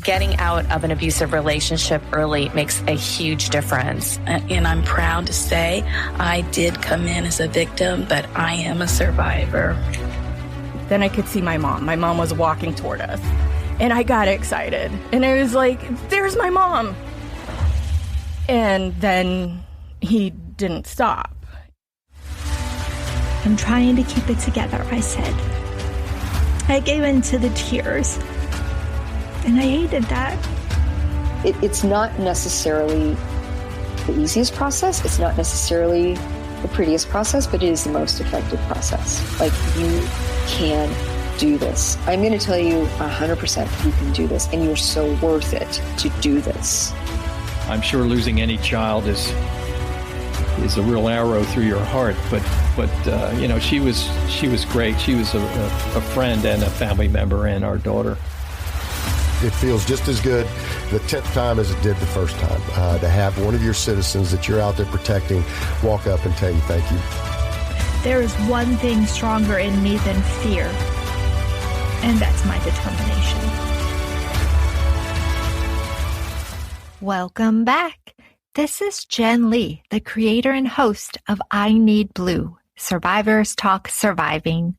Getting out of an abusive relationship early makes a huge difference. And I'm proud to say I did come in as a victim, but I am a survivor. Then I could see my mom. My mom was walking toward us. And I got excited. And I was like, there's my mom. And then he didn't stop. I'm trying to keep it together, I said. I gave in to the tears. And I hated that. It's not necessarily the easiest process. It's not necessarily the prettiest process, but it is the most effective process. Like, you can do this. I'm going to tell you 100% you can do this, and you're so worth it to do this. I'm sure losing any child is a real arrow through your heart, but you know, she was great. She was a friend and a family member and our daughter. It feels just as good the 10th time as it did the first time, to have one of your citizens that you're out there protecting walk up and tell you thank you. There is one thing stronger in me than fear, and that's my determination. Welcome back. This is Jen Lee, the creator and host of I Need Blue, Survivors Talk Surviving.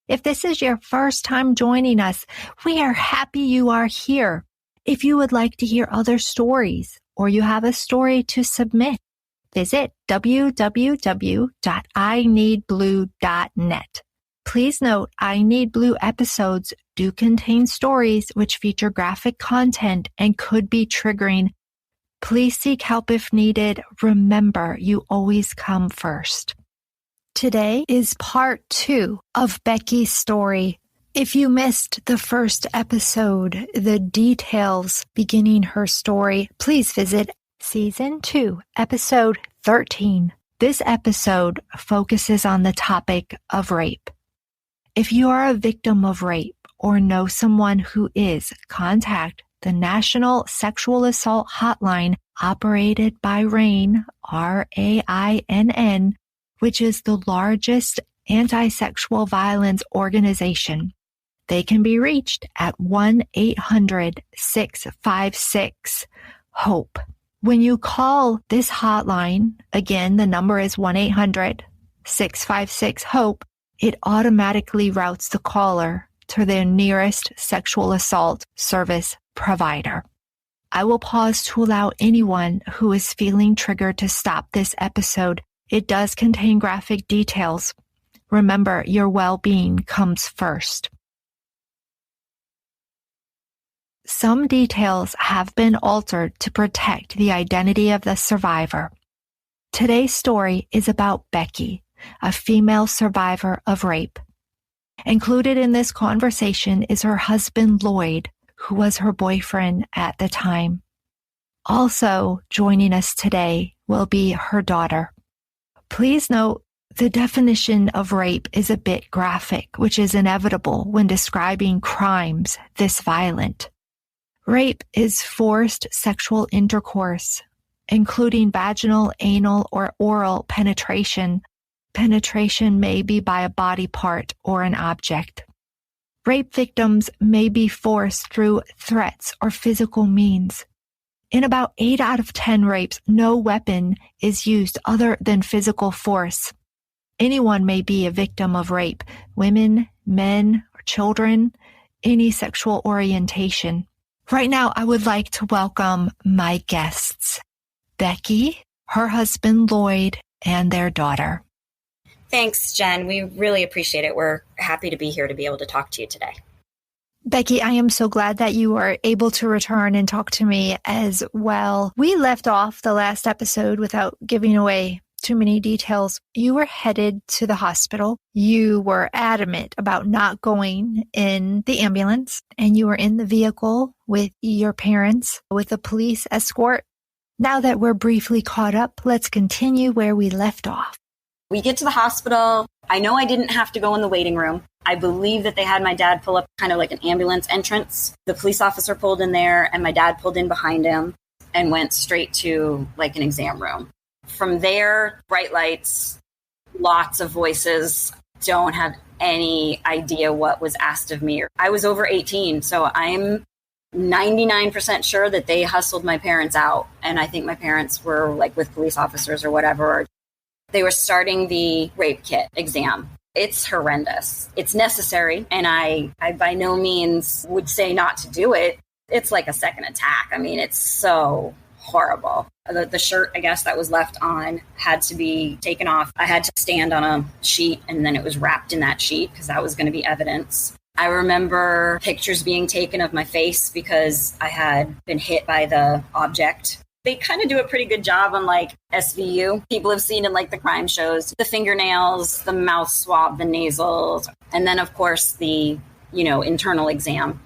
If this is your first time joining us, we are happy you are here. If you would like to hear other stories or you have a story to submit, visit www.ineedblue.net. Please note, I Need Blue episodes do contain stories which feature graphic content and could be triggering. Please seek help if needed. Remember, you always come first. Today is part 2 of Becki's story. If you missed the first episode, the details beginning her story, please visit Season 2, Episode 13. This episode focuses on the topic of rape. If you are a victim of rape or know someone who is, contact the National Sexual Assault Hotline operated by RAINN, RAINN, which is the largest anti-sexual violence organization. They can be reached at 1-800-656-HOPE. When you call this hotline, again, the number is 1-800-656-HOPE, it automatically routes the caller to their nearest sexual assault service provider. I will pause to allow anyone who is feeling triggered to stop this episode. It does contain graphic details. Remember, your well-being comes first. Some details have been altered to protect the identity of the survivor. Today's story is about Becki, a female survivor of rape. Included in this conversation is her husband, Lloyd, who was her boyfriend at the time. Also joining us today will be her daughter. Please note, the definition of rape is a bit graphic, which is inevitable when describing crimes this violent. Rape is forced sexual intercourse, including vaginal, anal, or oral penetration. Penetration may be by a body part or an object. Rape victims may be forced through threats or physical means. In about 8 out of 10 rapes, no weapon is used other than physical force. Anyone may be a victim of rape, women, men, or children, any sexual orientation. Right now, I would like to welcome my guests, Becki, her husband, Lloyd, and their daughter. Thanks, Jen. We really appreciate it. We're happy to be here to be able to talk to you today. Becki, I am so glad that you are able to return and talk to me as well. We left off the last episode without giving away too many details. You were headed to the hospital. You were adamant about not going in the ambulance, and you were in the vehicle with your parents with a police escort. Now that we're briefly caught up, let's continue where we left off. We get to the hospital. I know I didn't have to go in the waiting room. I believe that they had my dad pull up kind of like an ambulance entrance. The police officer pulled in there and my dad pulled in behind him and went straight to like an exam room. From there, bright lights, lots of voices, don't have any idea what was asked of me. I was over 18, so I'm 99% sure that they hustled my parents out. And I think my parents were like with police officers or whatever. They were starting the rape kit exam. It's horrendous. It's necessary. And I by no means would say not to do it. It's like a second attack. I mean, it's so horrible. The shirt, I guess, that was left on had to be taken off. I had to stand on a sheet, and then it was wrapped in that sheet because that was going to be evidence. I remember pictures being taken of my face because I had been hit by the object. They kind of do a pretty good job on like SVU. People have seen in like the crime shows, the fingernails, the mouth swab, the nasals, and then of course the, internal exam.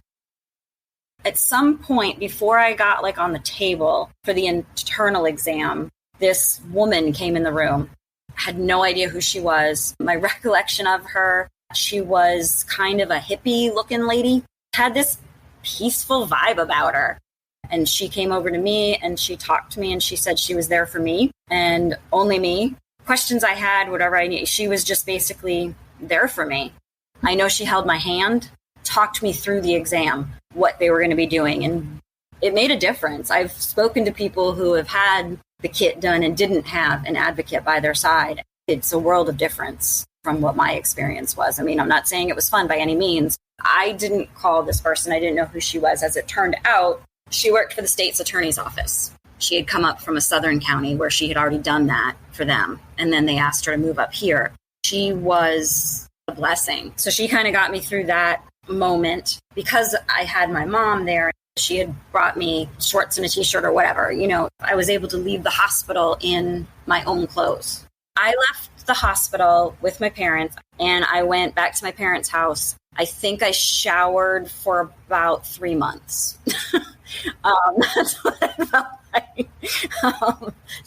At some point before I got like on the table for the internal exam, this woman came in the room. I had no idea who she was. My recollection of her, she was kind of a hippie looking lady, had this peaceful vibe about her. And she came over to me and she talked to me and she said she was there for me and only me. Questions I had, whatever I need, she was just basically there for me. I know she held my hand, talked me through the exam, what they were going to be doing. And it made a difference. I've spoken to people who have had the kit done and didn't have an advocate by their side. It's a world of difference from what my experience was. I mean, I'm not saying it was fun by any means. I didn't call this person. I didn't know who she was. As it turned out, she worked for the state's attorney's office. She had come up from a southern county where she had already done that for them. And then they asked her to move up here. She was a blessing. So she kind of got me through that moment because I had my mom there. She had brought me shorts and a t-shirt or whatever. I was able to leave the hospital in my own clothes. I left the hospital with my parents and I went back to my parents' house. I think I showered for about 3 months. That's what I felt like.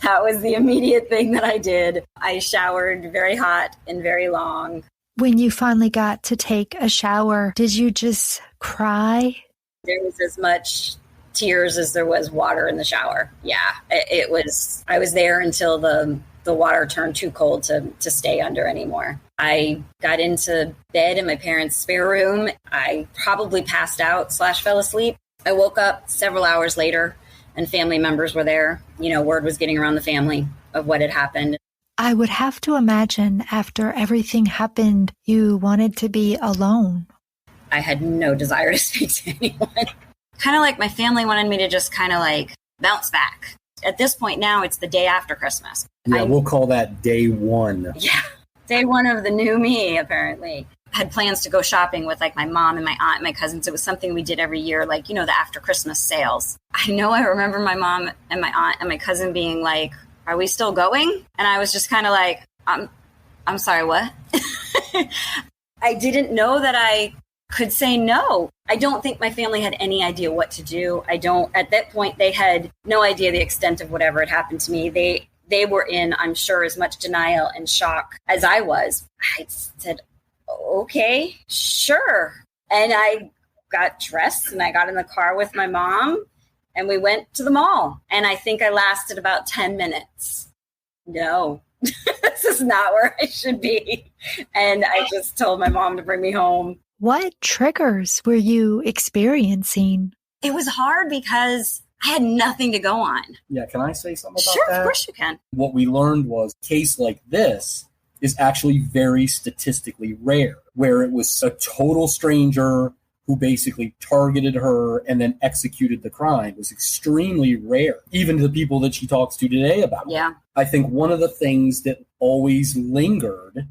That was the immediate thing that I did. I showered very hot and very long. When you finally got to take a shower, did you just cry? There was as much tears as there was water in the shower. Yeah, it was. I was there until the water turned too cold to stay under anymore. I got into bed in my parents' spare room. I probably passed out / fell asleep. I woke up several hours later and family members were there. Word was getting around the family of what had happened. I would have to imagine after everything happened, you wanted to be alone. I had no desire to speak to anyone. Kind of like my family wanted me to just kind of like bounce back. At this point now, it's the day after Christmas. Yeah, we'll call that day one. Yeah, day one of the new me, apparently. I had plans to go shopping with like my mom and my aunt and my cousins. It was something we did every year, like, the after Christmas sales. I remember my mom and my aunt and my cousin being like, "Are we still going?" And I was just kind of like, I'm sorry, what? I didn't know that I could say no. I don't think my family had any idea what to do. At that point, they had no idea the extent of whatever had happened to me. They were in, I'm sure, as much denial and shock as I was. I said, okay, sure. And I got dressed and I got in the car with my mom and we went to the mall. And I think I lasted about 10 minutes. No, this is not where I should be. And I just told my mom to bring me home. What triggers were you experiencing? It was hard because I had nothing to go on. Yeah, can I say something about that? Sure, of course you can. What we learned was a case like this is actually very statistically rare, where it was a total stranger who basically targeted her and then executed the crime. It was extremely rare, even to the people that she talks to today about it. Yeah. I think one of the things that always lingered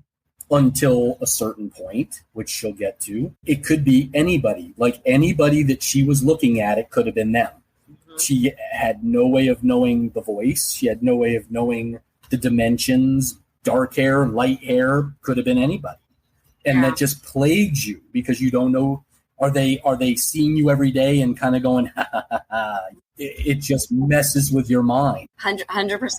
until a certain point, which she'll get to, it could be anybody. Like anybody that she was looking at, it could have been them. Mm-hmm. She had no way of knowing the voice. She had no way of knowing the dimensions. Dark hair, light hair, could have been anybody. And that just plagues you because you don't know, are they seeing you every day and kind of going, ha, ha, ha, ha. It just messes with your mind. 100%.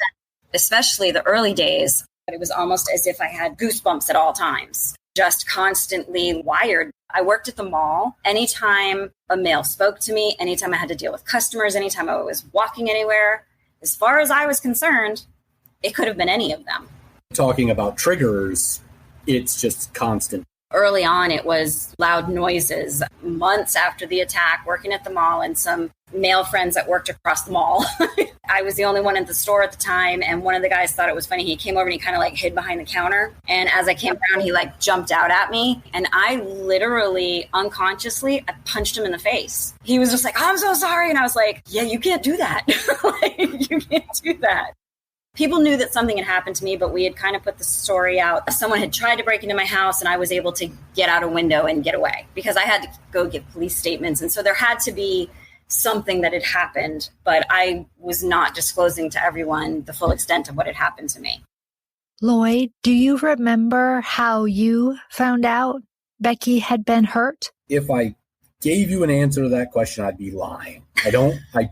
Especially the early days. It was almost as if I had goosebumps at all times, just constantly wired. I worked at the mall. Anytime a male spoke to me, anytime I had to deal with customers, anytime I was walking anywhere, as far as I was concerned, it could have been any of them. Talking about triggers, it's just constant. Early on, it was loud noises. Months after the attack, working at the mall, and some male friends that worked across the mall. I was the only one at the store at the time, and one of the guys thought it was funny. He came over and he kind of like hid behind the counter. And as I came around, he like jumped out at me. And I literally, unconsciously, I punched him in the face. He was just like, "Oh, I'm so sorry." And I was like, "Yeah, you can't do that." Like, you can't do that. People knew that something had happened to me, but we had kind of put the story out. Someone had tried to break into my house, and I was able to get out a window and get away because I had to go give police statements. And so there had to be something that had happened, but I was not disclosing to everyone the full extent of what had happened to me. Lloyd, do you remember how you found out Becki had been hurt? If I gave you an answer to that question, I'd be lying. I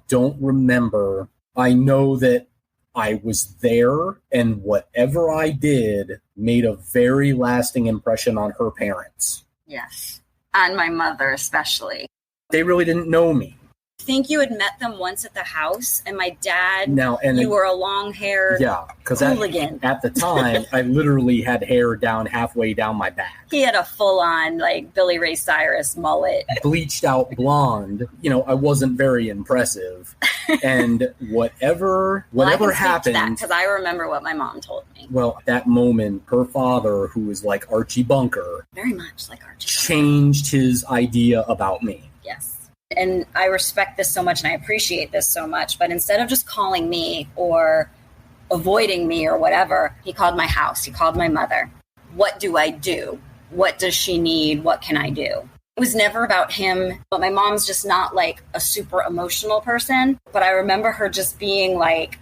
don't remember. I know that I was there, and whatever I did made a very lasting impression on her parents. Yes. And my mother especially. They really didn't know me. I think you had met them once at the house, and my dad, you were a long-haired hooligan. At the time, I literally had hair down halfway down my back. He had a full-on, like, Billy Ray Cyrus mullet. Bleached out blonde. I wasn't very impressive. And whatever happened... because I remember what my mom told me. Well, at that moment, her father, who was like Archie Bunker... Very much like Archie Bunker. ...changed his idea about me. Yes. And I respect this so much and I appreciate this so much. But instead of just calling me or avoiding me or whatever, he called my house. He called my mother. What do I do? What does she need? What can I do? It was never about him. But my mom's just not like a super emotional person. But I remember her just being like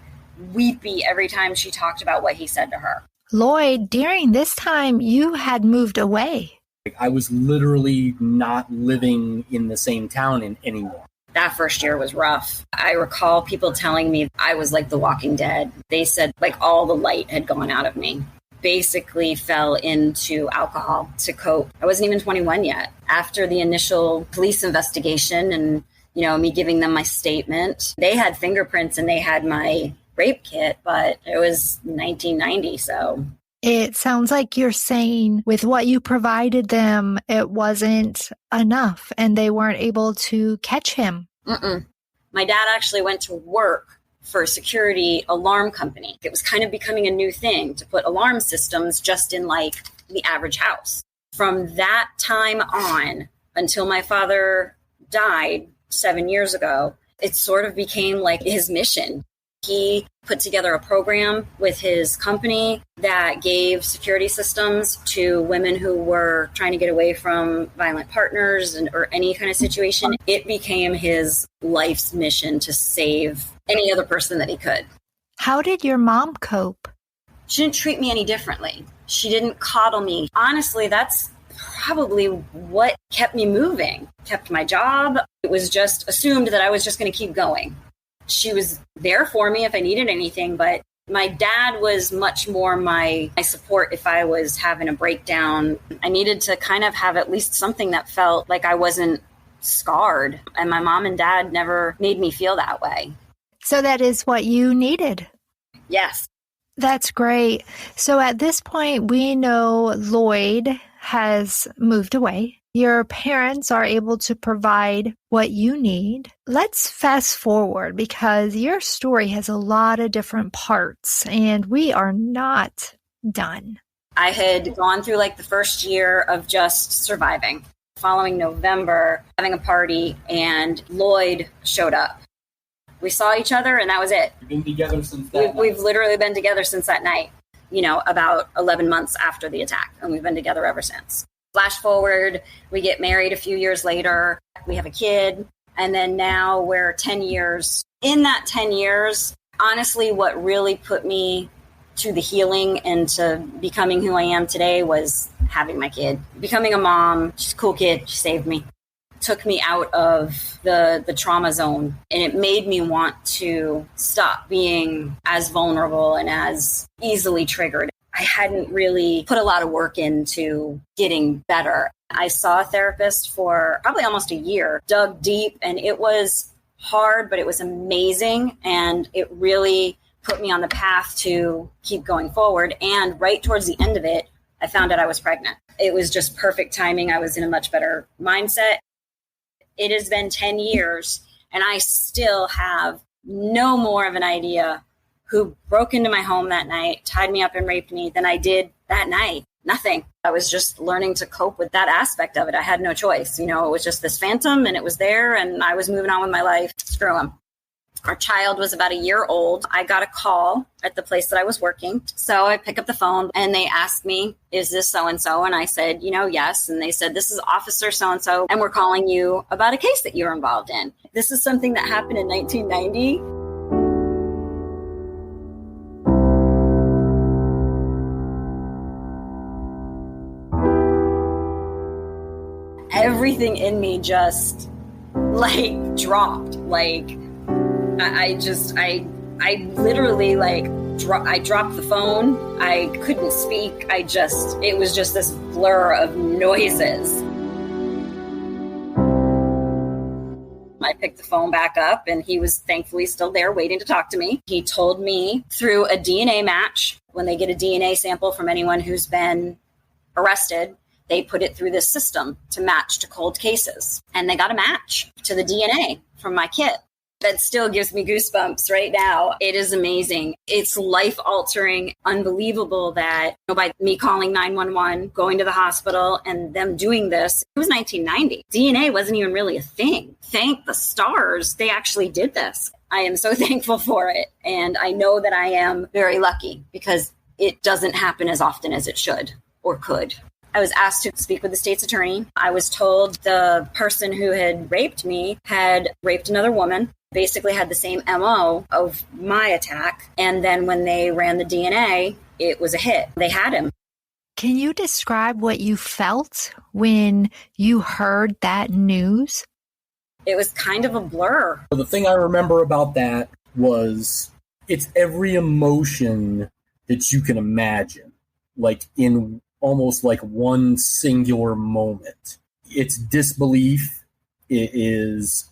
weepy every time she talked about what he said to her. Lloyd, during this time, you had moved away. I was literally not living in the same town anymore. That first year was rough. I recall people telling me I was like the Walking Dead. They said like all the light had gone out of me. Basically fell into alcohol to cope. I wasn't even 21 yet. After the initial police investigation and, me giving them my statement, they had fingerprints and they had my rape kit, but it was 1990, so... It sounds like you're saying with what you provided them, it wasn't enough and they weren't able to catch him. Mm-mm. My dad actually went to work for a security alarm company. It was kind of becoming a new thing to put alarm systems just in like the average house. From that time on until my father died 7 years ago, it sort of became like his mission. He put together a program with his company that gave security systems to women who were trying to get away from violent partners or any kind of situation. It became his life's mission to save any other person that he could. How did your mom cope? She didn't treat me any differently. She didn't coddle me. Honestly, that's probably what kept me moving, kept my job. It was just assumed that I was just going to keep going. She was there for me if I needed anything, but my dad was much more my support if I was having a breakdown. I needed to kind of have at least something that felt like I wasn't scarred, and my mom and dad never made me feel that way. So that is what you needed? Yes. That's great. So at this point, we know Lloyd has moved away. Your parents are able to provide what you need. Let's fast forward because your story has a lot of different parts and we are not done. I had gone through like the first year of just surviving. Following November, having a party, and Lloyd showed up. We saw each other and that was it. We've been together since that night. We've literally been together since that night, about 11 months after the attack, and we've been together ever since. Flash forward, we get married a few years later, we have a kid, and then now we're 10 years. In that 10 years, honestly, what really put me to the healing and to becoming who I am today was having my kid. Becoming a mom, she's a cool kid, she saved me. Took me out of the trauma zone, and it made me want to stop being as vulnerable and as easily triggered. I hadn't really put a lot of work into getting better. I saw a therapist for probably almost a year, dug deep, and it was hard, but it was amazing. And it really put me on the path to keep going forward. And right towards the end of it, I found out I was pregnant. It was just perfect timing. I was in a much better mindset. It has been 10 years, and I still have no more of an idea who broke into my home that night, tied me up and raped me than I did that night. Nothing. I was just learning to cope with that aspect of it. I had no choice. It was just this phantom, and it was there, and I was moving on with my life. Screw him. Our child was about a year old. I got a call at the place that I was working. So I pick up the phone and they asked me, is this so-and-so? And I said, yes. And they said, this is Officer so-and-so, and we're calling you about a case that you're involved in. This is something that happened in 1990. Everything in me just dropped. I literally I dropped the phone. I couldn't speak. It was just this blur of noises. I picked the phone back up and he was thankfully still there waiting to talk to me. He told me through a DNA match, when they get a DNA sample from anyone who's been arrested, they put it through this system to match to cold cases. And they got a match to the DNA from my kid. That still gives me goosebumps right now. It is amazing. It's life-altering, unbelievable that by me calling 911, going to the hospital, and them doing this, it was 1990. DNA wasn't even really a thing. Thank the stars, they actually did this. I am so thankful for it. And I know that I am very lucky because it doesn't happen as often as it should or could. I was asked to speak with the state's attorney. I was told the person who had raped me had raped another woman, basically had the same MO of my attack. And then when they ran the DNA, it was a hit. They had him. Can you describe what you felt when you heard that news? It was kind of a blur. The thing I remember about that was it's every emotion that you can imagine, in almost one singular moment. It's disbelief, it is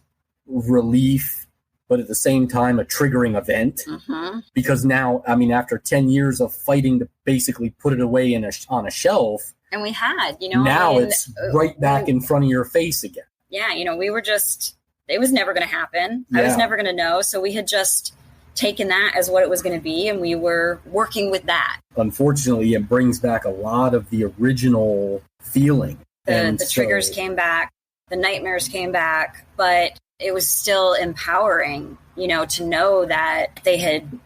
relief, but at the same time, a triggering event. Mm-hmm. Because now, after 10 years of fighting to basically put it away on a shelf, and we had, now it's right back in front of your face again. Yeah, we were just, it was never going to happen. Yeah. I was never going to know. So we had just taken that as what it was going to be, and we were working with that. Unfortunately, it brings back a lot of the original feeling. The triggers came back, the nightmares came back, but it was still empowering, to know that they had,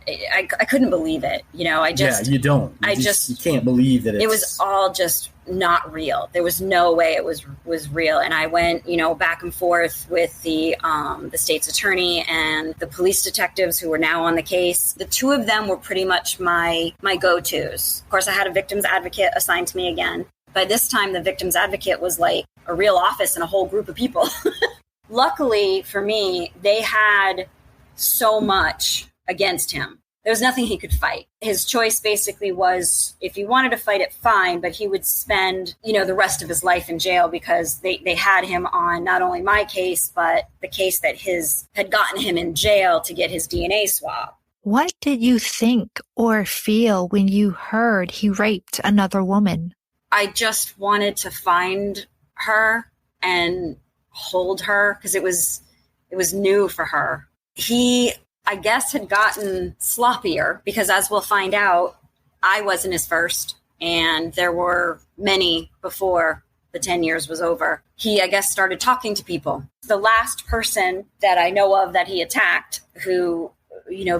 I couldn't believe it. You don't. You can't believe that it was all just not real. There was no way it was real. And I went, back and forth with the state's attorney and the police detectives who were now on the case. The two of them were pretty much my go-tos. Of course, I had a victim's advocate assigned to me again. By this time, the victim's advocate was like a real office and a whole group of people. Luckily for me, they had so much against him. There was nothing he could fight. His choice basically was, if he wanted to fight it, fine, but he would spend, the rest of his life in jail because they had him on not only my case, but the case that had gotten him in jail to get his DNA swab. What did you think or feel when you heard he raped another woman? I just wanted to find her and hold her because it was new for her. He, I guess, had gotten sloppier because, as we'll find out, I wasn't his first, and there were many before the 10 years was over. He, I guess, started talking to people. The last person that I know of that he attacked, who,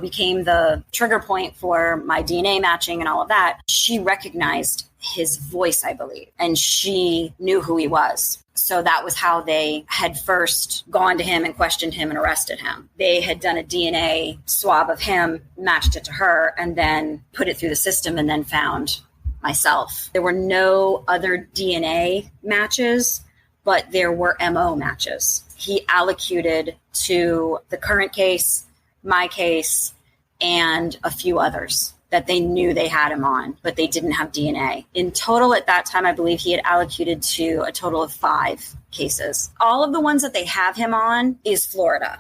became the trigger point for my DNA matching and all of that, she recognized his voice, I believe, and she knew who he was. So that was how they had first gone to him and questioned him and arrested him. They had done a DNA swab of him, matched it to her, and then put it through the system and then found myself. There were no other DNA matches, but there were MO matches. He allocated to the current case, my case, and a few others that they knew they had him on, but they didn't have DNA. In total, at that time, I believe he had allocated to a total of 5 cases. All of the ones that they have him on is Florida.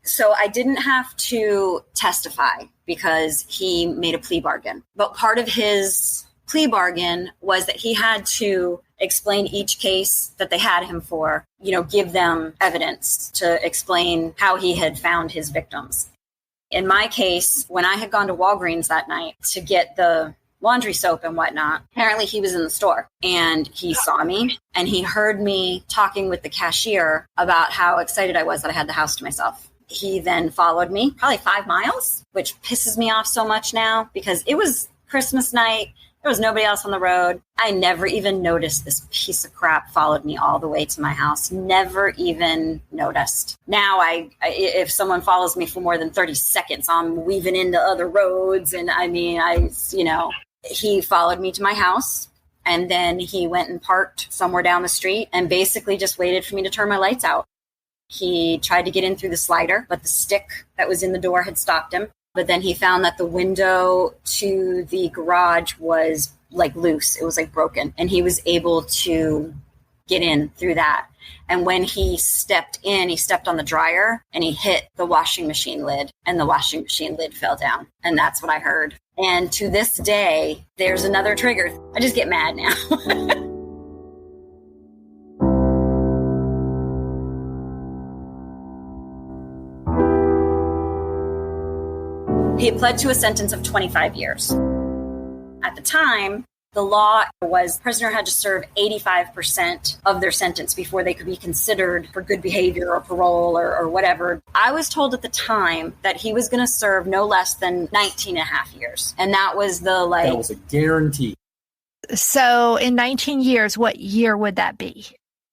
So I didn't have to testify because he made a plea bargain. But part of his plea bargain was that he had to explain each case that they had him for, give them evidence to explain how he had found his victims. In my case, when I had gone to Walgreens that night to get the laundry soap and whatnot, apparently he was in the store and he saw me and he heard me talking with the cashier about how excited I was that I had the house to myself. He then followed me probably 5 miles, which pisses me off so much now because it was Christmas night. There was nobody else on the road. I never even noticed this piece of crap followed me all the way to my house. Never even noticed. Now, if someone follows me for more than 30 seconds, I'm weaving into other roads. And he followed me to my house. And then he went and parked somewhere down the street and basically just waited for me to turn my lights out. He tried to get in through the slider, but the stick that was in the door had stopped him. But then he found that the window to the garage was loose. It was broken. And he was able to get in through that. And when he stepped in, he stepped on the dryer and he hit the washing machine lid and the washing machine lid fell down. And that's what I heard. And to this day, there's another trigger. I just get mad now. He had pled to a sentence of 25 years. At the time, the law was the prisoner had to serve 85% of their sentence before they could be considered for good behavior or parole or whatever. I was told at the time that he was going to serve no less than 19 and a half years. And that was that was a guarantee. So in 19 years, what year would that be?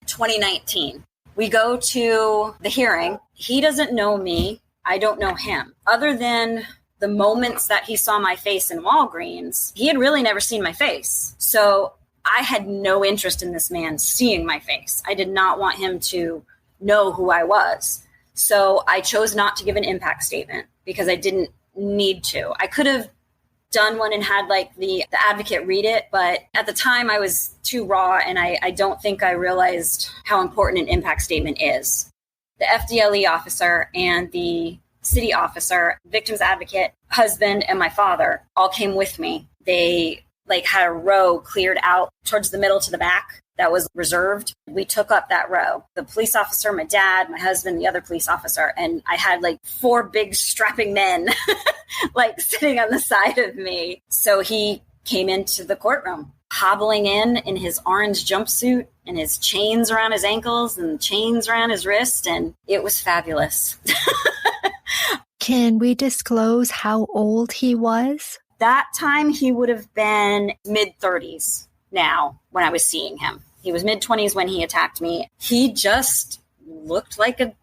2019. We go to the hearing. He doesn't know me. I don't know him. Other than the moments that he saw my face in Walgreens, he had really never seen my face. So I had no interest in this man seeing my face. I did not want him to know who I was. So I chose not to give an impact statement because I didn't need to. I could have done one and had the advocate read it, but at the time I was too raw and I don't think I realized how important an impact statement is. The FDLE officer and the city officer, victim's advocate, husband, and my father all came with me. They had a row cleared out towards the middle to the back that was reserved. We took up that row. The police officer, my dad, my husband, the other police officer, and I had 4 big strapping men sitting on the side of me. So he came into the courtroom, hobbling in his orange jumpsuit and his chains around his ankles and chains around his wrist, and it was fabulous. Can we disclose how old he was? That time he would have been mid-30s now when I was seeing him. He was mid-20s when he attacked me. He just looked like an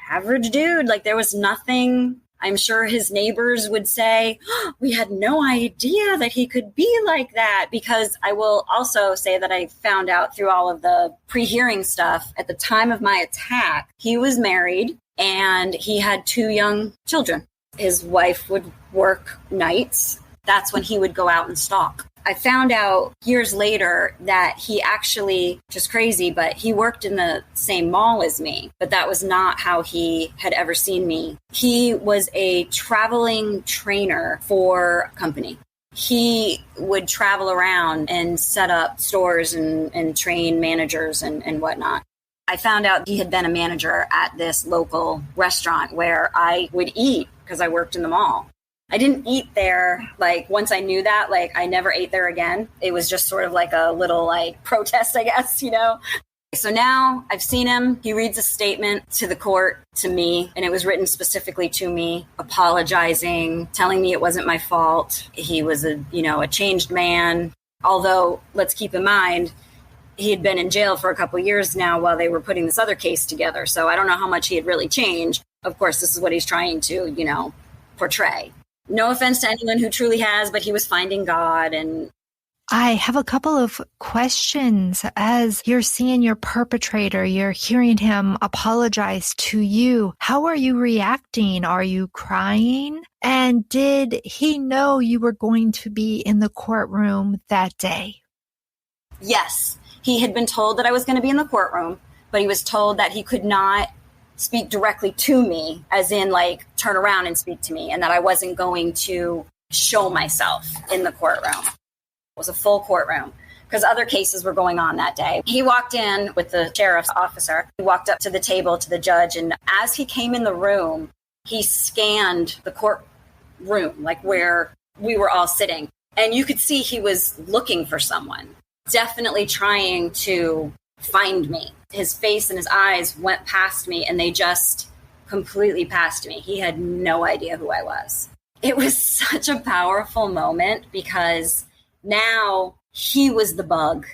average dude. There was nothing. I'm sure his neighbors would say, we had no idea that he could be like that, because I will also say that I found out through all of the pre-hearing stuff at the time of my attack, he was married and he had 2 young children. His wife would work nights. That's when he would go out and stalk. I found out years later that he actually, just crazy, but he worked in the same mall as me. But that was not how he had ever seen me. He was a traveling trainer for a company. He would travel around and set up stores and train managers and whatnot. I found out he had been a manager at this local restaurant where I would eat because I worked in the mall. I didn't eat there. Once I knew that, I never ate there again. It was just sort of a little protest, I guess, So now I've seen him. He reads a statement to the court to me, and it was written specifically to me, apologizing, telling me it wasn't my fault. He was a changed man. Although, let's keep in mind, he had been in jail for a couple years now while they were putting this other case together. So I don't know how much he had really changed. Of course, this is what he's trying to, portray. No offense to anyone who truly has, but he was finding God. And I have a couple of questions. As you're seeing your perpetrator, you're hearing him apologize to you. How are you reacting? Are you crying? And did he know you were going to be in the courtroom that day? Yes. He had been told that I was going to be in the courtroom, but he was told that he could not speak directly to me, as in turn around and speak to me, and that I wasn't going to show myself in the courtroom. was a full courtroom because other cases were going on that day. He walked in with the sheriff's officer. He walked up to the table to the judge, and as he came in the room, he scanned the courtroom, like where we were all sitting. And you could see he was looking for someone, definitely trying to find me. His face and his eyes went past me, and they just completely passed me. He had no idea who I was. It was such a powerful moment because now he was the bug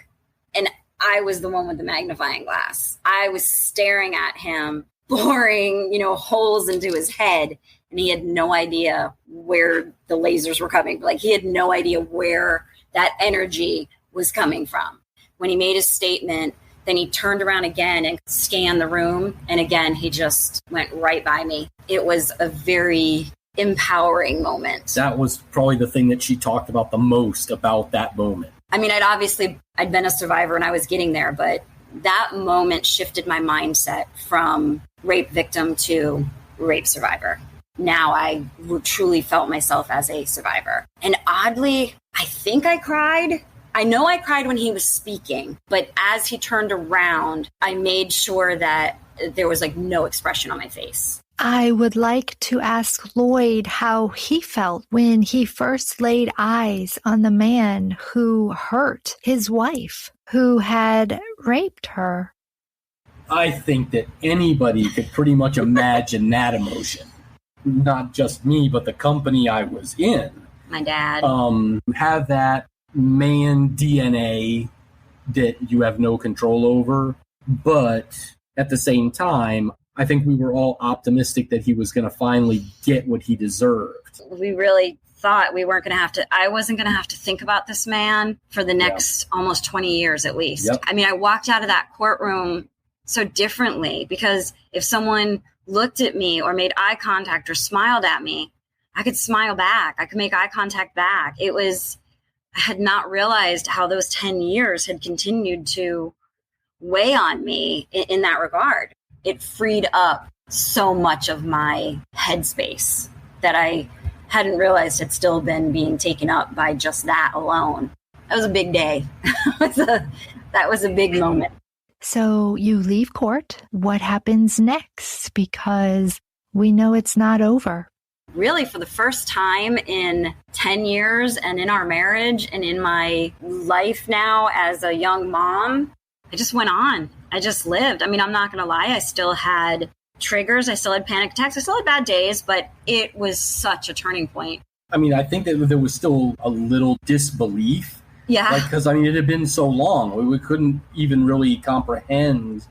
and I was the one with the magnifying glass. I was staring at him, boring, holes into his head, and he had no idea where the lasers were coming. Like, he had no idea where that energy was coming from. When he made his statement, then he turned around again and scanned the room. And again, he just went right by me. It was a very empowering moment. That was probably the thing that she talked about the most about that moment. I mean, I'd been a survivor and I was getting there, but that moment shifted my mindset from rape victim to rape survivor. Now I truly felt myself as a survivor. And oddly, I think I cried. I know I cried when he was speaking, but as he turned around, I made sure that there was no expression on my face. I would like to ask Lloyd how he felt when he first laid eyes on the man who hurt his wife, who had raped her. I think that anybody could pretty much imagine that emotion. Not just me, but the company I was in. My dad. Have that man DNA that you have no control over. But at the same time, I think we were all optimistic that he was going to finally get what he deserved. We really thought I wasn't going to have to think about this man for the next almost 20 years at least. Yep. I mean, I walked out of that courtroom so differently because if someone looked at me or made eye contact or smiled at me, I could smile back. I could make eye contact back. I had not realized how those 10 years had continued to weigh on me in that regard. It freed up so much of my headspace that I hadn't realized had still been being taken up by just that alone. That was a big day. That was a big moment. So you leave court. What happens next? Because we know it's not over. Really, for the first time in 10 years and in our marriage and in my life now as a young mom, I just went on. I just lived. I mean, I'm not going to lie. I still had triggers. I still had panic attacks. I still had bad days, but it was such a turning point. I mean, I think that there was still a little disbelief. Yeah. Because, it had been so long. We couldn't even really comprehend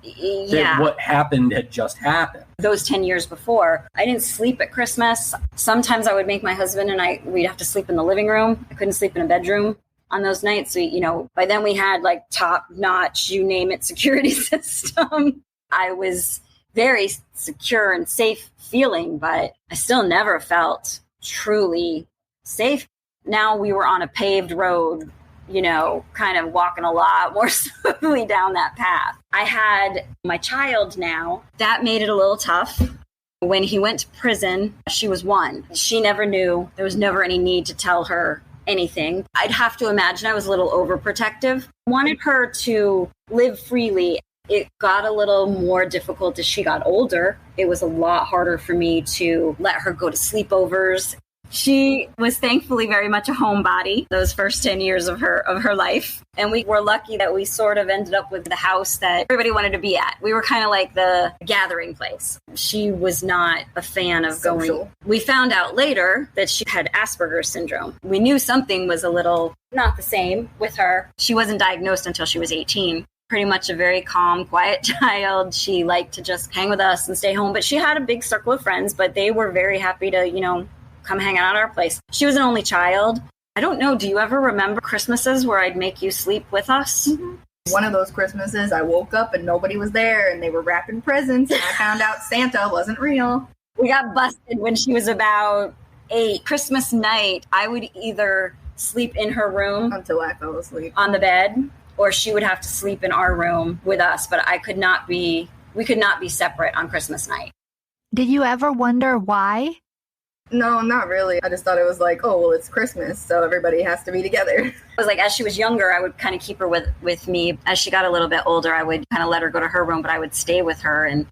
that what happened had just happened. Those 10 years before, I didn't sleep at Christmas. Sometimes I would make my husband and we'd have to sleep in the living room. I couldn't sleep in a bedroom on those nights. So, by then we had top-notch, you name it, security system. I was very secure and safe feeling, but I still never felt truly safe. Now we were on a paved road, kind of walking a lot more smoothly down that path. I had my child now. That made it a little tough. When he went to prison, she was 1. She never knew. There was never any need to tell her anything. I'd have to imagine I was a little overprotective. Wanted her to live freely. It got a little more difficult as she got older. It was a lot harder for me to let her go to sleepovers. She was thankfully very much a homebody those first 10 years of her life. And we were lucky that we sort of ended up with the house that everybody wanted to be at. We were kind of like the gathering place. She was not a fan of going. We found out later that she had Asperger's syndrome. We knew something was a little not the same with her. She wasn't diagnosed until she was 18. Pretty much a very calm, quiet child. She liked to just hang with us and stay home. But she had a big circle of friends, but they were very happy to, come hang out at our place. She was an only child. I don't know. Do you ever remember Christmases where I'd make you sleep with us? Mm-hmm. One of those Christmases, I woke up and nobody was there and they were wrapping presents and I found out Santa wasn't real. We got busted when she was about 8. Christmas night, I would either sleep in her room until I fell asleep on the bed, or she would have to sleep in our room with us. But we could not be separate on Christmas night. Did you ever wonder why? No, not really. I just thought it was like, oh, well, it's Christmas, so everybody has to be together. It was like, as she was younger, I would kind of keep her with me. As she got a little bit older, I would kind of let her go to her room, but I would stay with her. And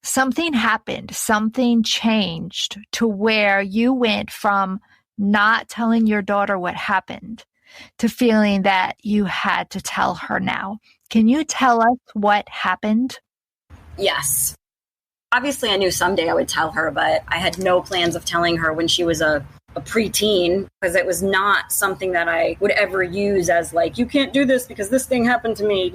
something happened, something changed to where you went from not telling your daughter what happened to feeling that you had to tell her now. Can you tell us what happened? Yes. Obviously, I knew someday I would tell her, but I had no plans of telling her when she was a preteen, because it was not something that I would ever use as like, you can't do this because this thing happened to me.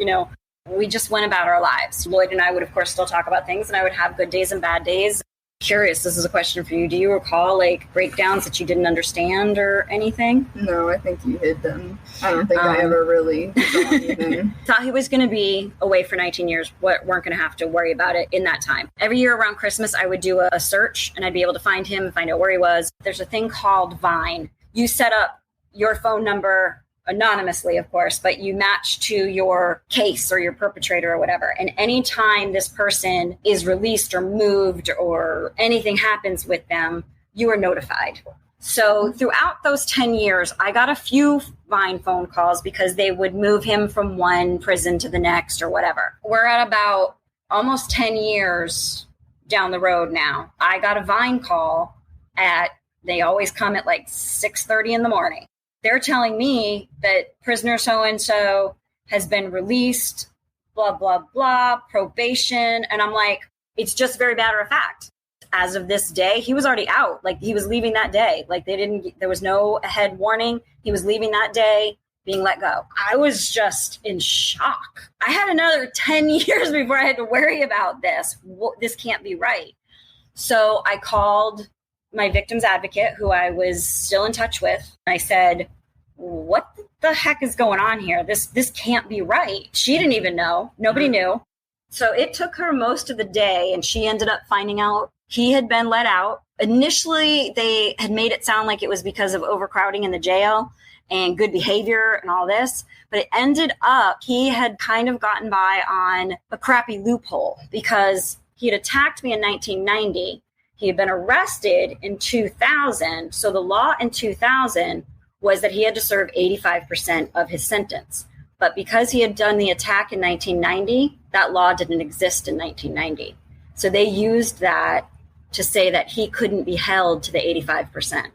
We just went about our lives. Lloyd and I would, of course, still talk about things, and I would have good days and bad days. Curious, this is a question for you. Do you recall like breakdowns that you didn't understand or anything? No, I think you hid them. I don't think I ever really saw anything. Thought he was going to be away for 19 years. Weren't going to have to worry about it in that time. Every year around Christmas, I would do a search, and I'd be able to find him and find out where he was. There's a thing called Vine. You set up your phone number anonymously, of course, but you match to your case or your perpetrator or whatever. And anytime this person is released or moved or anything happens with them, you are notified. So throughout those 10 years, I got a few Vine phone calls because they would move him from one prison to the next or whatever. We're at about almost 10 years down the road now. I got a Vine call they always come at like 6:30 in the morning. They're telling me that prisoner so-and-so has been released, blah, blah, blah, probation. And I'm like, it's just very matter of fact. As of this day, he was already out. Like, he was leaving that day. Like, there was no ahead warning. He was leaving that day, being let go. I was just in shock. I had another 10 years before I had to worry about this. This can't be right. So I called my victim's advocate, who I was still in touch with. I said, what the heck is going on here? This can't be right. She didn't even know. Nobody knew. So it took her most of the day, and she ended up finding out he had been let out. Initially, they had made it sound like it was because of overcrowding in the jail and good behavior and all this. But it ended up, he had kind of gotten by on a crappy loophole because he had attacked me in 1990. He had been arrested in 2000. So the law in 2000 was that he had to serve 85% of his sentence. But because he had done the attack in 1990, that law didn't exist in 1990. So they used that to say that he couldn't be held to the 85%.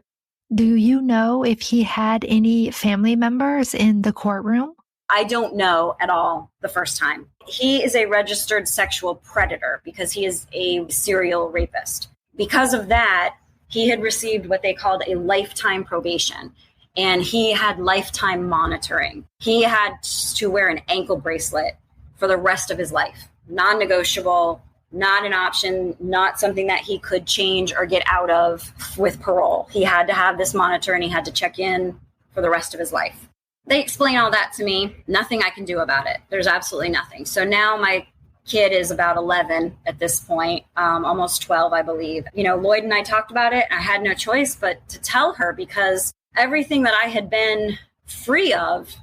Do you know if he had any family members in the courtroom? I don't know at all the first time. He is a registered sexual predator because he is a serial rapist. Because of that, he had received what they called a lifetime probation, and he had lifetime monitoring. He had to wear an ankle bracelet for the rest of his life. Non-negotiable, not an option, not something that he could change or get out of with parole. He had to have this monitor, and he had to check in for the rest of his life. They explain all that to me. Nothing I can do about it. There's absolutely nothing. So now my kid is about 11 at this point, almost 12, I believe. Lloyd and I talked about it. I had no choice but to tell her because everything that I had been free of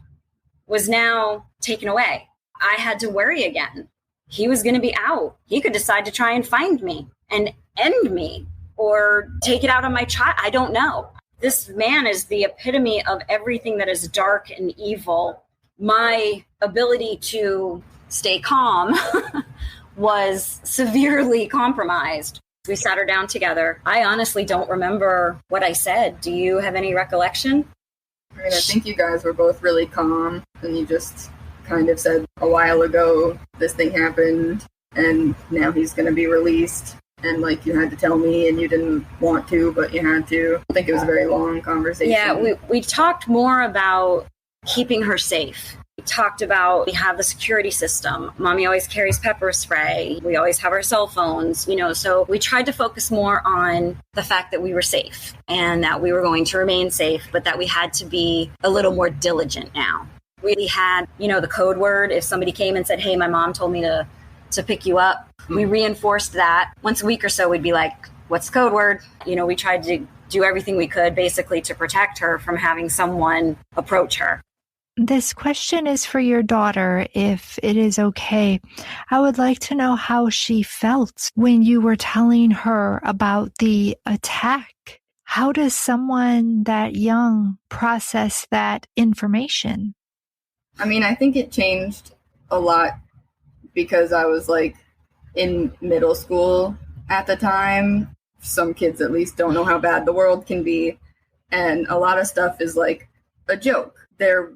was now taken away. I had to worry again. He was going to be out. He could decide to try and find me and end me or take it out on my child. I don't know. This man is the epitome of everything that is dark and evil. My ability to stay calm was severely compromised. We sat her down together. I honestly don't remember what I said. Do you have any recollection? I think you guys were both really calm, and you just kind of said a while ago, this thing happened, and now he's going to be released. And you had to tell me, and you didn't want to, but you had to. I think it was a very long conversation. Yeah, we talked more about keeping her safe. We talked about, we have the security system. Mommy always carries pepper spray. We always have our cell phones, so we tried to focus more on the fact that we were safe and that we were going to remain safe, but that we had to be a little more diligent now. We had, the code word. If somebody came and said, hey, my mom told me to pick you up, we reinforced that. Once a week or so, we'd be like, what's the code word? We tried to do everything we could basically to protect her from having someone approach her. This question is for your daughter, if it is okay. I would like to know how she felt when you were telling her about the attack. How does someone that young process that information? I mean, I think it changed a lot because I was like in middle school at the time. Some kids at least don't know how bad the world can be. And a lot of stuff is like a joke. There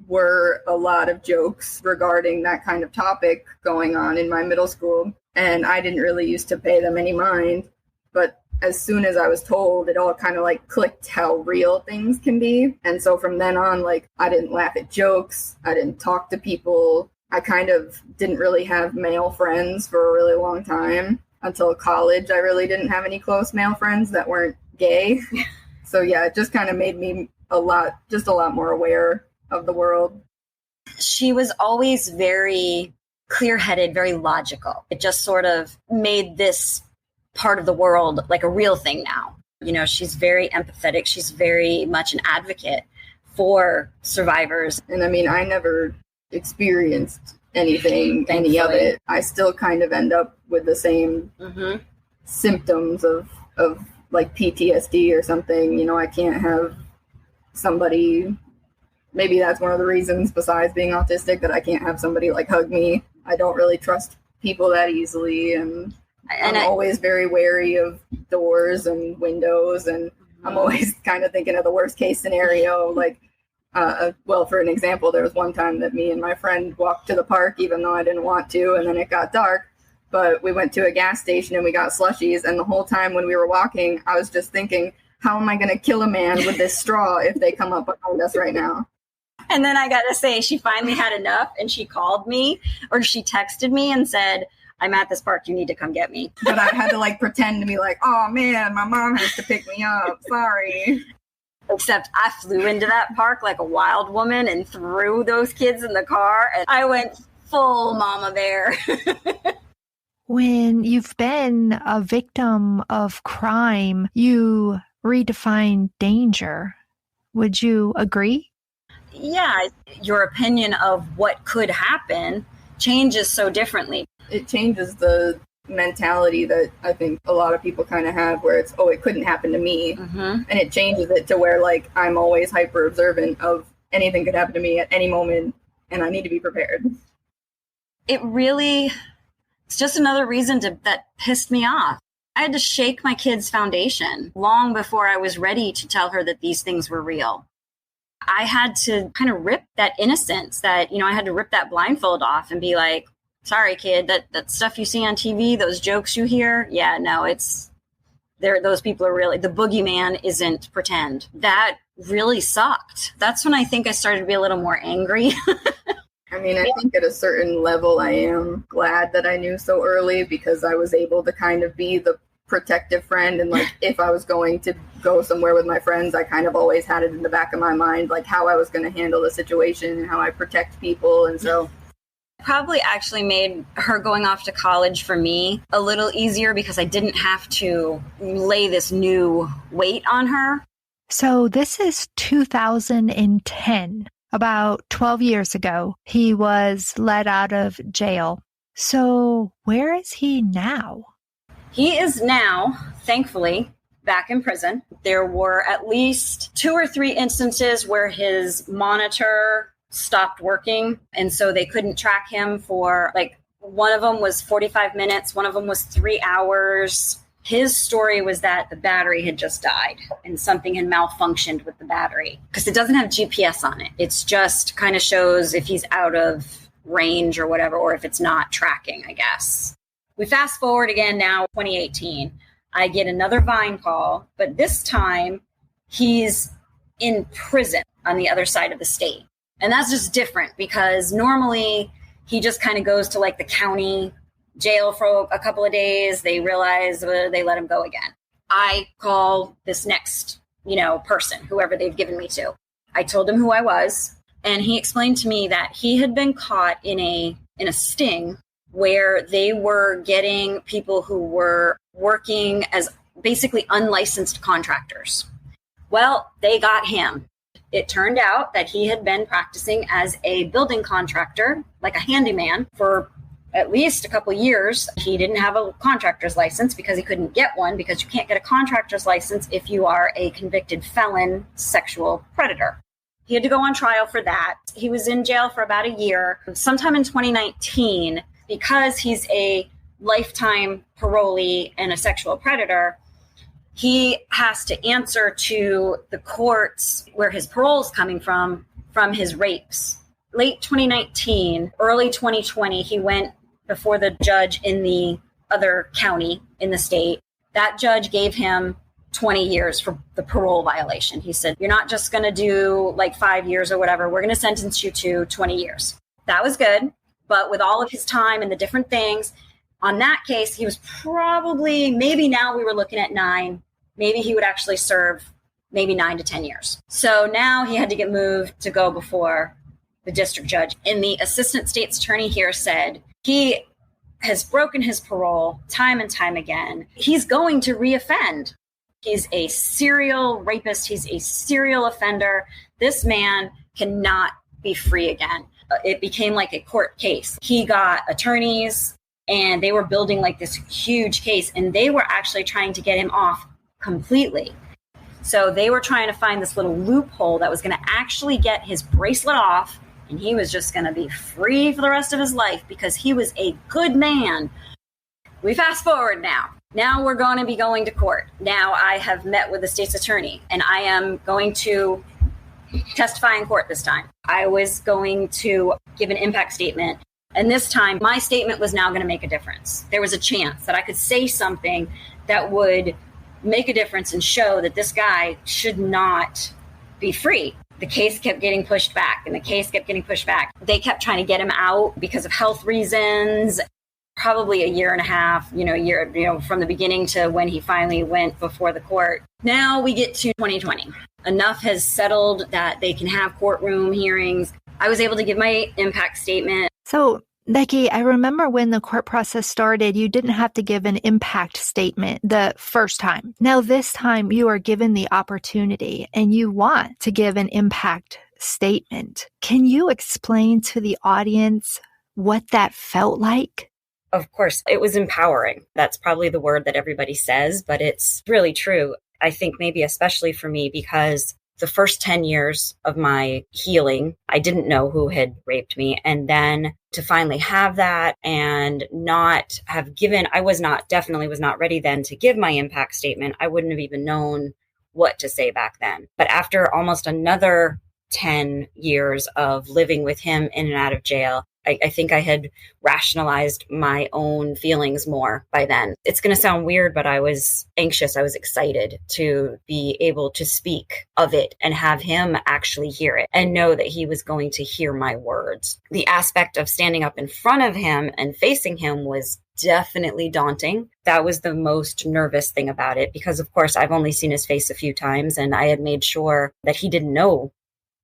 were a lot of jokes regarding that kind of topic going on in my middle school. And I didn't really used to pay them any mind. But as soon as I was told, it all kind of like clicked how real things can be. And so from then on, like, I didn't laugh at jokes. I didn't talk to people. I kind of didn't really have male friends for a really long time. Until college, I really didn't have any close male friends that weren't gay. So yeah, it just kind of made me a lot more aware of the world. She was always very clear-headed, very logical. It just sort of made this part of the world like a real thing now. You know, she's very empathetic. She's very much an advocate for survivors. And I mean, I never experienced anything, any of it. I still kind of end up with the same symptoms of like PTSD or something. You know, I can't have somebody, maybe that's one of the reasons besides being autistic, that I can't have somebody like hug me. I don't really trust people that easily, and I'm always very wary of doors and windows, and I'm always kind of thinking of the worst case scenario. Like, well, for an example, there was one time that me and my friend walked to the park, even though I didn't want to, and then it got dark, but we went to a gas station and we got slushies, and the whole time when we were walking, I was just thinking, how am I going to kill a man with this straw if they come up behind us right now? And then I got to say, she finally had enough, and she called me, or she texted me and said, I'm at this park, you need to come get me. But I had to like pretend to be like, oh man, my mom has to pick me up, sorry. Except I flew into that park like a wild woman and threw those kids in the car, and I went full mama bear. When you've been a victim of crime, you redefine danger. Would you agree? Yeah, your opinion of what could happen changes so differently. It changes the mentality that I think a lot of people kind of have, where it's, oh, it couldn't happen to me. And it changes it to where, like, I'm always hyper observant of anything could happen to me at any moment, and I need to be prepared. It really, it's just another reason that pissed me off. I had to shake my kid's foundation long before I was ready to tell her that these things were real. I had to kind of rip that innocence, that, you know, I had to rip that blindfold off and be like, sorry, kid, that stuff you see on TV, those jokes you hear, yeah, no, it's there. Those people are really, the boogeyman isn't pretend. That really sucked. That's when I think I started to be a little more angry. I mean, I think at a certain level, I am glad that I knew so early, because I was able to kind of be the protective friend. And like, if I was going to go somewhere with my friends, I kind of always had it in the back of my mind, like how I was going to handle the situation and how I protect people. And so probably actually made her going off to college for me a little easier, because I didn't have to lay this new weight on her. So this is 2010. About 12 years ago, he was let out of jail. So where is he now? He is now, thankfully, back in prison. There were at least 2 or 3 instances where his monitor stopped working, and so they couldn't track him for, like, one of them was 45 minutes, one of them was 3 hours. His story was that the battery had just died and something had malfunctioned with the battery, because it doesn't have GPS on it. It's just kind of shows if he's out of range or whatever, or if it's not tracking, I guess. We fast forward again now, 2018. I get another Vine call, but this time he's in prison on the other side of the state. And that's just different, because normally he just kind of goes to like the county jail for a couple of days. They realize they let him go again. I call this next, person, whoever they've given me to. I told him who I was, and he explained to me that he had been caught in a sting where they were getting people who were working as basically unlicensed contractors. Well, they got him. It turned out that he had been practicing as a building contractor, like a handyman, for at least a couple of years. He didn't have a contractor's license because he couldn't get one, because you can't get a contractor's license if you are a convicted felon sexual predator. He had to go on trial for that. He was in jail for about a year. Sometime in 2019, because he's a lifetime parolee and a sexual predator, he has to answer to the courts where his parole is coming from his rapes. Late 2019, early 2020, he went before the judge in the other county in the state. That judge gave him 20 years for the parole violation. He said, you're not just going to do like 5 years or whatever. We're going to sentence you to 20 years. That was good. But with all of his time and the different things, on that case, he was probably, maybe now we were looking at 9. Maybe he would actually serve maybe 9 to 10 years. So now he had to get moved to go before the district judge. And the assistant state's attorney here said he has broken his parole time and time again. He's going to reoffend. He's a serial rapist. He's a serial offender. This man cannot be free again. It became like a court case. He got attorneys and they were building like this huge case, and they were actually trying to get him off completely. So they were trying to find this little loophole that was going to actually get his bracelet off, and he was just going to be free for the rest of his life because he was a good man. We fast forward now. Now we're going to be going to court. Now I have met with the state's attorney, and I am going to testify in court this time. I was going to give an impact statement, and this time my statement was now going to make a difference. There was a chance that I could say something that would make a difference and show that this guy should not be free. The case kept getting pushed back, and the case kept getting pushed back. They kept trying to get him out because of health reasons. Probably a year and a half, from the beginning to when he finally went before the court. Now we get to 2020. Enough has settled that they can have courtroom hearings. I was able to give my impact statement. So, Becki, I remember when the court process started, you didn't have to give an impact statement the first time. Now, this time you are given the opportunity and you want to give an impact statement. Can you explain to the audience what that felt like? Of course, it was empowering. That's probably the word that everybody says, but it's really true. I think maybe especially for me, because the first 10 years of my healing, I didn't know who had raped me. And then to finally have that and not have given, definitely was not ready then to give my impact statement. I wouldn't have even known what to say back then. But after almost another 10 years of living with him in and out of jail, I think I had rationalized my own feelings more by then. It's going to sound weird, but I was anxious. I was excited to be able to speak of it and have him actually hear it and know that he was going to hear my words. The aspect of standing up in front of him and facing him was definitely daunting. That was the most nervous thing about it, because of course I've only seen his face a few times, and I had made sure that he didn't know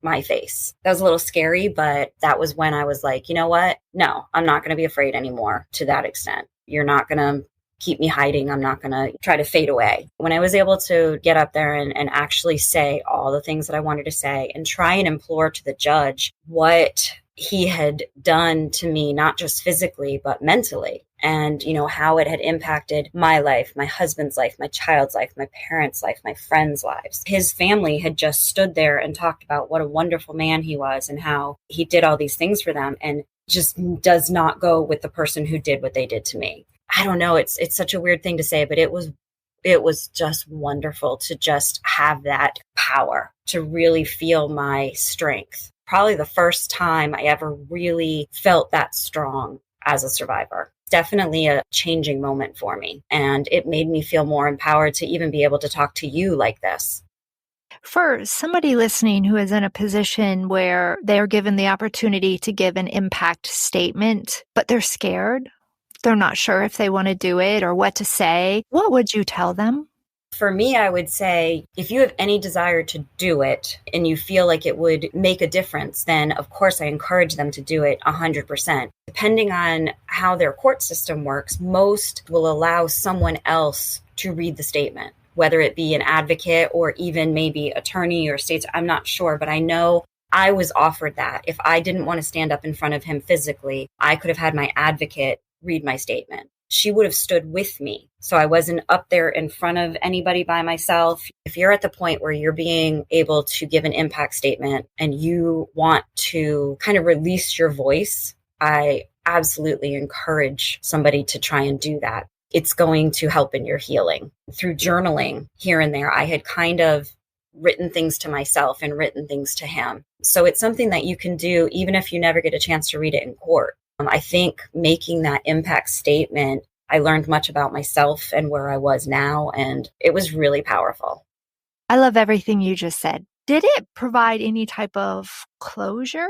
my face. That was a little scary, but that was when I was like, you know what? No, I'm not going to be afraid anymore to that extent. You're not going to keep me hiding. I'm not going to try to fade away. When I was able to get up there and actually say all the things that I wanted to say and try and implore to the judge what he had done to me, not just physically, but mentally. And, how it had impacted my life, my husband's life, my child's life, my parents' life, my friends' lives. His family had just stood there and talked about what a wonderful man he was and how he did all these things for them, and just does not go with the person who did what they did to me. I don't know. It's such a weird thing to say, but it was just wonderful to just have that power, to really feel my strength. Probably the first time I ever really felt that strong as a survivor. Definitely a changing moment for me. And it made me feel more empowered to even be able to talk to you like this. For somebody listening who is in a position where they are given the opportunity to give an impact statement, but they're scared, they're not sure if they want to do it or what to say, what would you tell them? For me, I would say if you have any desire to do it and you feel like it would make a difference, then of course I encourage them to do it 100%. Depending on how their court system works, most will allow someone else to read the statement. whether it be an advocate or even maybe attorney or states, I'm not sure, but I know I was offered that. If I didn't want to stand up in front of him physically, I could have had my advocate read my statement. She would have stood with me. So I wasn't up there in front of anybody by myself. If you're at the point where you're being able to give an impact statement and you want to kind of release your voice, I absolutely encourage somebody to try and do that. It's going to help in your healing. Through journaling here and there, I had kind of written things to myself and written things to him. So it's something that you can do even if you never get a chance to read it in court. I think making that impact statement, I learned much about myself and where I was now, and it was really powerful. I love everything you just said. Did it provide any type of closure?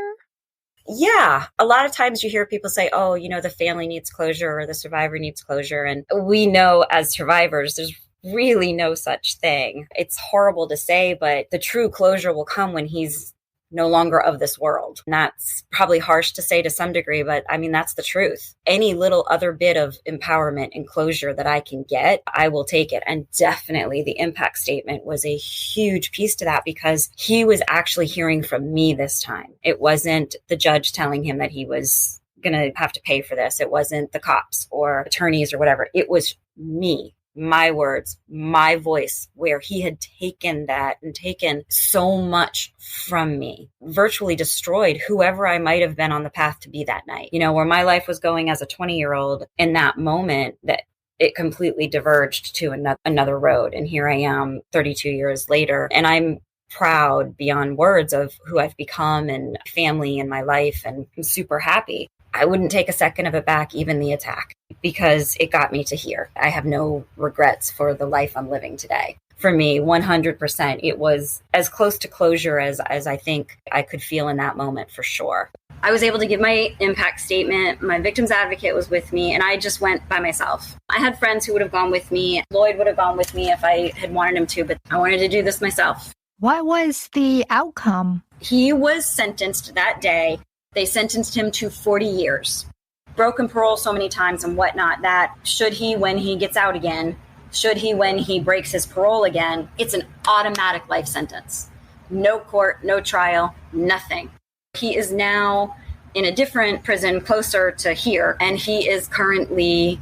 Yeah. A lot of times you hear people say, oh, the family needs closure or the survivor needs closure. And we know as survivors, there's really no such thing. It's horrible to say, but the true closure will come when he's no longer of this world. And that's probably harsh to say to some degree, but I mean, that's the truth. Any little other bit of empowerment and closure that I can get, I will take it. And definitely the impact statement was a huge piece to that because he was actually hearing from me this time. It wasn't the judge telling him that he was going to have to pay for this. It wasn't the cops or attorneys or whatever. It was me. My words, my voice, where he had taken that and taken so much from me, virtually destroyed whoever I might have been on the path to be that night. Where my life was going as a 20-year-old in that moment, that it completely diverged to another road. And here I am 32 years later, and I'm proud beyond words of who I've become and family in my life, and I'm super happy. I wouldn't take a second of it back, even the attack, because it got me to here. I have no regrets for the life I'm living today. For me, 100%, it was as close to closure as I think I could feel in that moment, for sure. I was able to give my impact statement. My victim's advocate was with me, and I just went by myself. I had friends who would have gone with me. Lloyd would have gone with me if I had wanted him to, but I wanted to do this myself. What was the outcome? He was sentenced that day. They sentenced him to 40 years. Broken parole so many times and whatnot that should he, when he gets out again, when he breaks his parole again, it's an automatic life sentence. No court, no trial, nothing. He is now in a different prison closer to here, and he is currently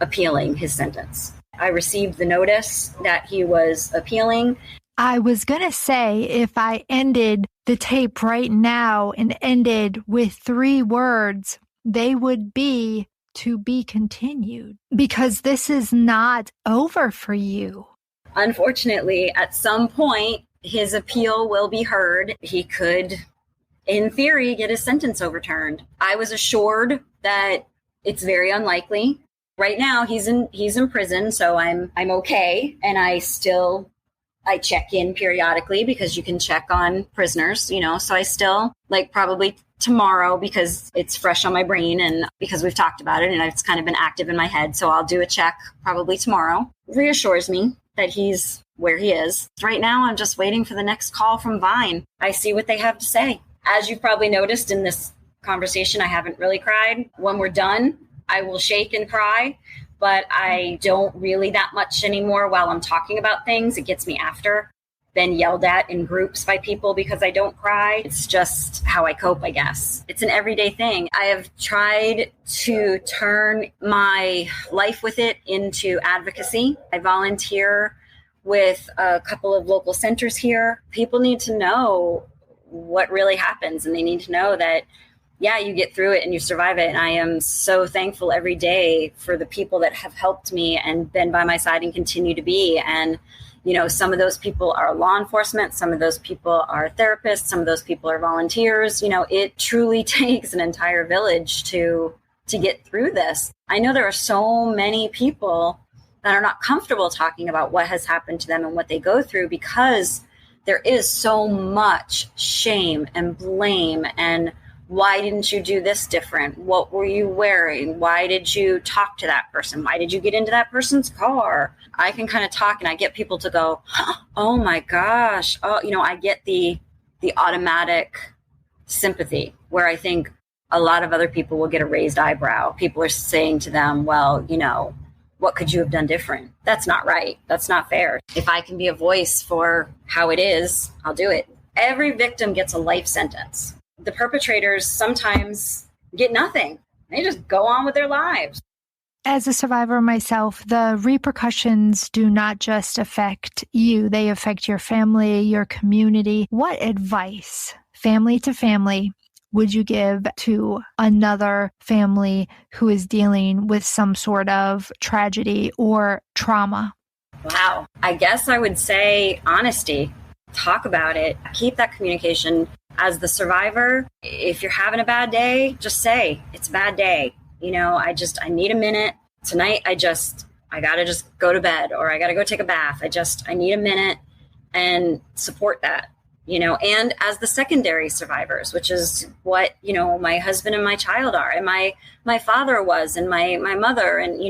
appealing his sentence. I received the notice that he was appealing. I was going to say, if I ended the tape right now and ended with 3 words, they would be to be continued, because this is not over for you. Unfortunately, at some point, his appeal will be heard. He could, in theory, get his sentence overturned. I was assured that it's very unlikely. Right now, he's in prison, so I'm okay, and I check in periodically because you can check on prisoners, so I still probably tomorrow, because it's fresh on my brain and because we've talked about it and it's kind of been active in my head. So I'll do a check probably tomorrow. Reassures me that he's where he is. Right now, I'm just waiting for the next call from Vine. I see what they have to say. As you've probably noticed in this conversation, I haven't really cried. When we're done, I will shake and cry. But I don't really that much anymore while I'm talking about things. It gets me after. Been yelled at in groups by people because I don't cry. It's just how I cope, I guess. It's an everyday thing. I have tried to turn my life with it into advocacy. I volunteer with a couple of local centers here. People need to know what really happens, and they need to know that yeah, you get through it and you survive it. And I am so thankful every day for the people that have helped me and been by my side and continue to be. And, some of those people are law enforcement. Some of those people are therapists. Some of those people are volunteers. It truly takes an entire village to get through this. I know there are so many people that are not comfortable talking about what has happened to them and what they go through, because there is so much shame and blame and why didn't you do this different? What were you wearing? Why did you talk to that person? Why did you get into that person's car? I can kind of talk and I get people to go, oh my gosh. Oh, I get the automatic sympathy where I think a lot of other people will get a raised eyebrow. People are saying to them, well, what could you have done different? That's not right. That's not fair. If I can be a voice for how it is, I'll do it. Every victim gets a life sentence. The perpetrators sometimes get nothing. They just go on with their lives. As a survivor myself, the repercussions do not just affect you, they affect your family, your community. What advice, family to family, would you give to another family who is dealing with some sort of tragedy or trauma? Wow. I guess I would say honesty. Talk about it. Keep that communication. As the survivor, if you're having a bad day, just say, it's a bad day. I need a minute. Tonight, I got to just go to bed, or I got to go take a bath. I need a minute, and support that, and as the secondary survivors, which is what, my husband and my child are, and my father was, and my mother. And,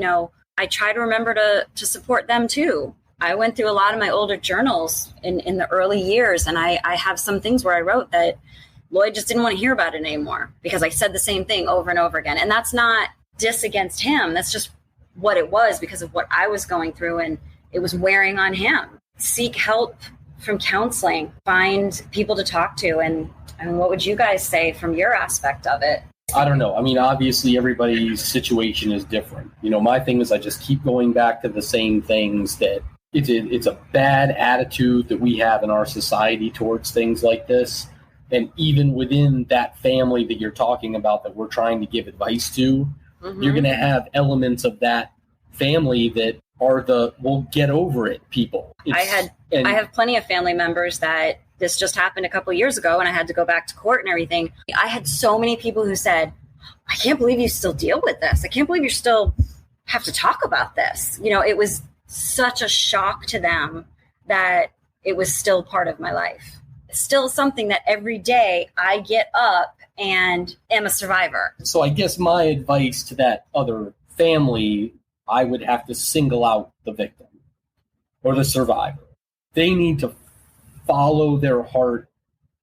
I try to remember to support them too. I went through a lot of my older journals in the early years, and I have some things where I wrote that Lloyd just didn't want to hear about it anymore because I said the same thing over and over again. And that's not diss against him. That's just what it was because of what I was going through, and it was wearing on him. Seek help from counseling, find people to talk to. And what would you guys say from your aspect of it? I don't know. I mean, obviously everybody's situation is different. My thing is I just keep going back to the same things, that it's a bad attitude that we have in our society towards things like this. And even within that family that you're talking about that we're trying to give advice to, you're going to have elements of that family that are we'll get over it people. I have plenty of family members that this just happened a couple of years ago, and I had to go back to court and everything. I had so many people who said, I can't believe you still deal with this. I can't believe you still have to talk about this. It was such a shock to them that it was still part of my life. It's still something that every day I get up and am a survivor. So I guess my advice to that other family, I would have to single out the victim or the survivor. They need to follow their heart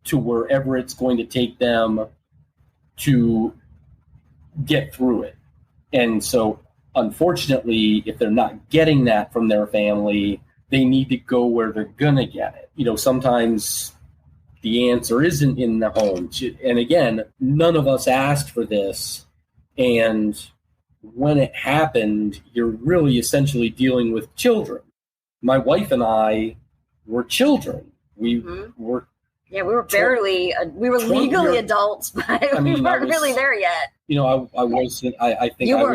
to wherever it's going to take them to get through it. And so, unfortunately, if they're not getting that from their family, they need to go where they're going to get it. Sometimes the answer isn't in the home. And again, none of us asked for this. And when it happened, you're really essentially dealing with children. My wife and I were children. We were barely, we were legally adults, but we weren't really there yet. I wasn't, I think you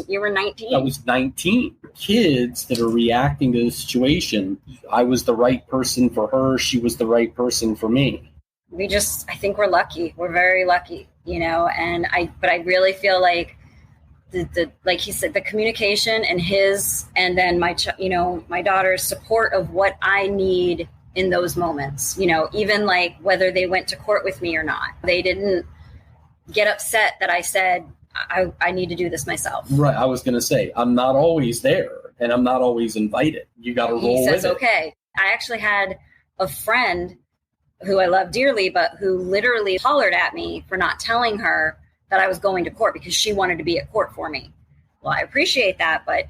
you were 19. I was 19. Kids that are reacting to the situation, I was the right person for her. She was the right person for me. I think we're lucky. We're very lucky, but I really feel like the like he said, the communication and then my daughter's support of what I need in those moments, even like whether they went to court with me or not, they didn't get upset that I said, I need to do this myself. Right. I was going to say, I'm not always there and I'm not always invited. You got to roll with it. He says, okay. I actually had a friend who I love dearly, but who literally hollered at me for not telling her that I was going to court because she wanted to be at court for me. Well, I appreciate that, but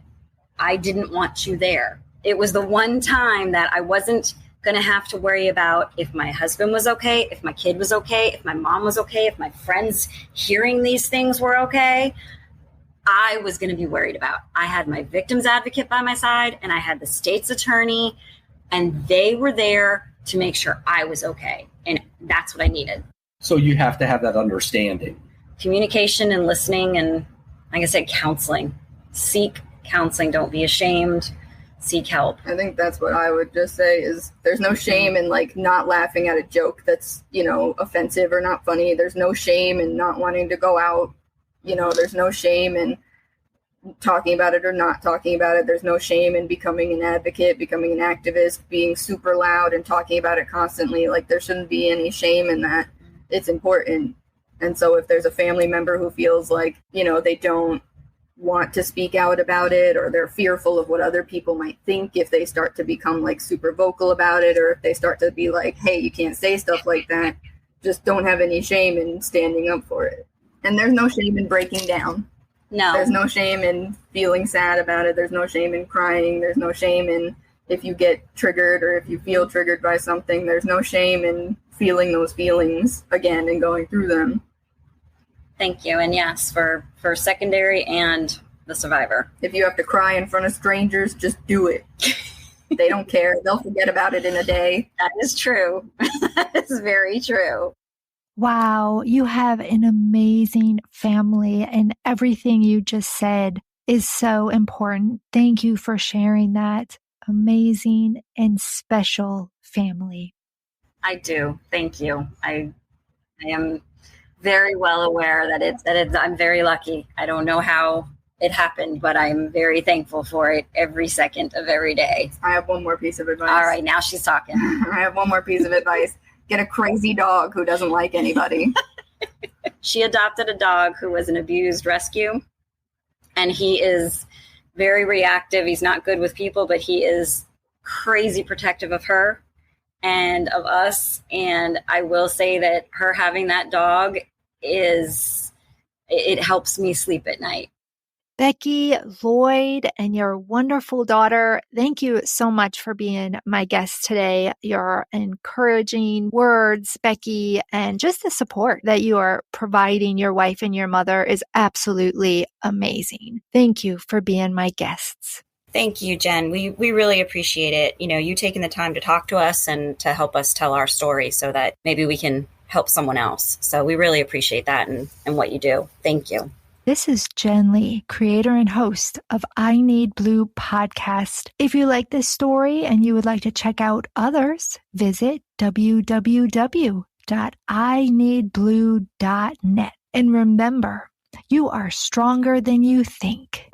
I didn't want you there. It was the one time that I wasn't going to have to worry about if my husband was okay, if my kid was okay, if my mom was okay, if my friends hearing these things were okay. I was going to be worried about. I had my victim's advocate by my side, and I had the state's attorney, and they were there to make sure I was okay. And that's what I needed. So you have to have that understanding. Communication and listening, and like I said, counseling. Seek counseling. Don't be ashamed. Seek help. I think that's what I would just say is there's no shame in like not laughing at a joke that's, offensive or not funny. There's no shame in not wanting to go out. There's no shame in talking about it or not talking about it. There's no shame in becoming an advocate, becoming an activist, being super loud and talking about it constantly. Like there shouldn't be any shame in that. It's important. And so if there's a family member who feels like, they don't want to speak out about it, or they're fearful of what other people might think if they start to become like super vocal about it, or if they start to be like, hey, you can't say stuff like that, just don't have any shame in standing up for it. And there's no shame in breaking down. No. There's no shame in feeling sad about it. There's no shame in crying. There's no shame in if you get triggered or if you feel triggered by something. There's no shame in feeling those feelings again and going through them. Thank you. And yes, for secondary and the survivor. If you have to cry in front of strangers, just do it. They don't care. They'll forget about it in a day. That is true. That is very true. Wow, you have an amazing family, and everything you just said is so important. Thank you for sharing that amazing and special family. I do. Thank you. I am very well aware that I'm very lucky. I don't know how it happened, but I'm very thankful for it every second of every day. I have one more piece of advice. All right, now she's talking. I have one more piece of advice. Get a crazy dog who doesn't like anybody. She adopted a dog who was an abused rescue, and he is very reactive. He's not good with people, but he is crazy protective of her and of us. And I will say that her having that dog it helps me sleep at night. Becki, Lloyd, and your wonderful daughter, thank you so much for being my guest today. Your encouraging words, Becki, and just the support that you are providing your wife and your mother is absolutely amazing. Thank you for being my guests. Thank you, Jen. We really appreciate it. You taking the time to talk to us and to help us tell our story so that maybe we can help someone else. So we really appreciate that and what you do. Thank you. This is Jen Lee, creator and host of I Need Blue podcast. If you like this story and you would like to check out others, visit www.ineedblue.net. And remember, you are stronger than you think.